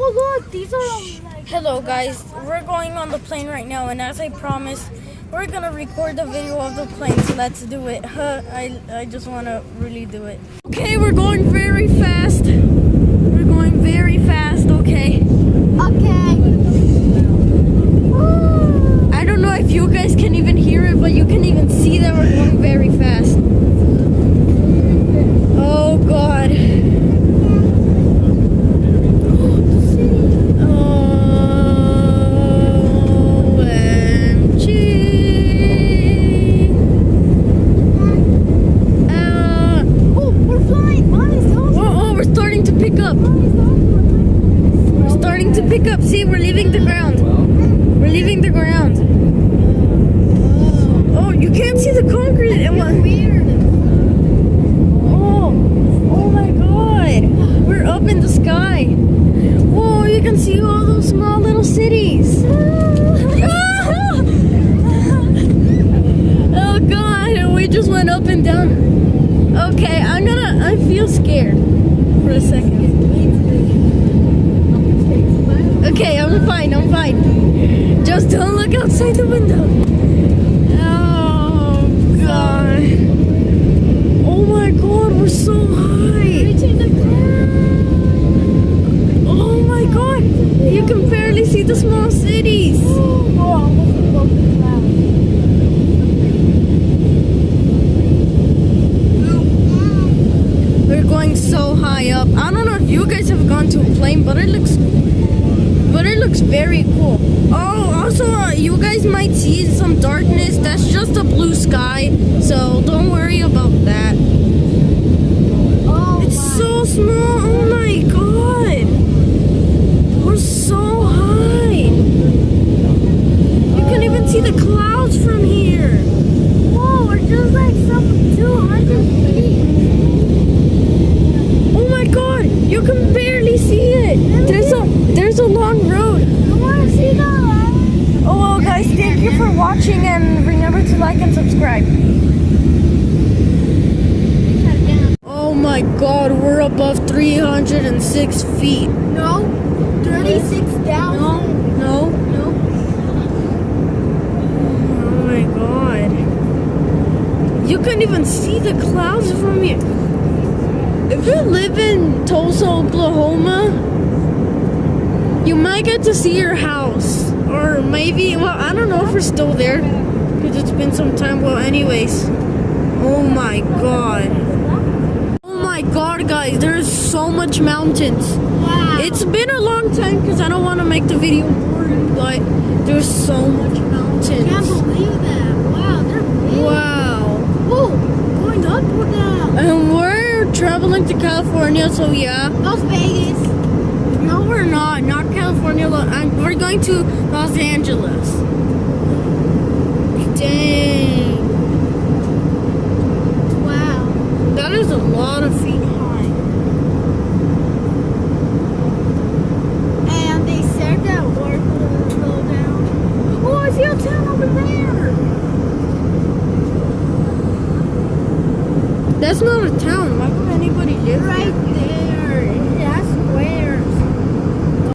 Oh look, these are like... Hello guys, we're going on the plane right now, and as I promised, we're gonna record the video of the plane, so let's do it. I just wanna really do it. Okay, we're going very fast. We're going very fast, okay? Okay. I don't know if you guys can even hear it, but you can even see that we're going very fast. Oh God. Pick up. See, we're leaving the ground. We're leaving the ground. Oh, you can't see the concrete. It was weird. Oh my God. We're up in the sky. Whoa, you can see all those small little cities. Oh God, we just went up and down. Okay, I feel scared for a second. Okay, I'm fine. Just don't look outside the window. Oh God. Oh my God, we're so high. Reaching the ground. Oh my God, you can barely see the small cities. Oh, almost above the clouds. We're going so high up. I don't know if you guys have gone to a plane, but it looks very cool. Oh, also, you guys might see some darkness. That's just a blue sky, so don't worry about that. Oh, it's so small. Oh my God. We're so high. You can even see the clouds from here. whoa, we're just like some 200 feet. Oh my God, you can barely see it. There's a long road. I want to see the light. Oh well, guys, thank you for watching, and remember to like and subscribe. Oh my God, we're above 306 feet. No, 36,000. No. Oh my God. You couldn't even see the clouds from here. If you live in Tulsa, Oklahoma, you might get to see your house. Or maybe, well, I don't know if we're still there, because it's been some time. Well, anyways. Oh my God. Oh my God, guys, there's so much mountains. Wow. It's been a long time, because I don't want to make the video boring, but there's so much mountains. I can't believe that. Wow, they're big. Wow. Whoa, going up or down? And we're traveling to California, so yeah. Las Vegas. No, we're not. Not California. We're going to Los Angeles. Dang. Wow. That is a lot of feet high. And they said that work will slow down. Oh, I see a town over there. That's not a town. Why would anybody live there? Right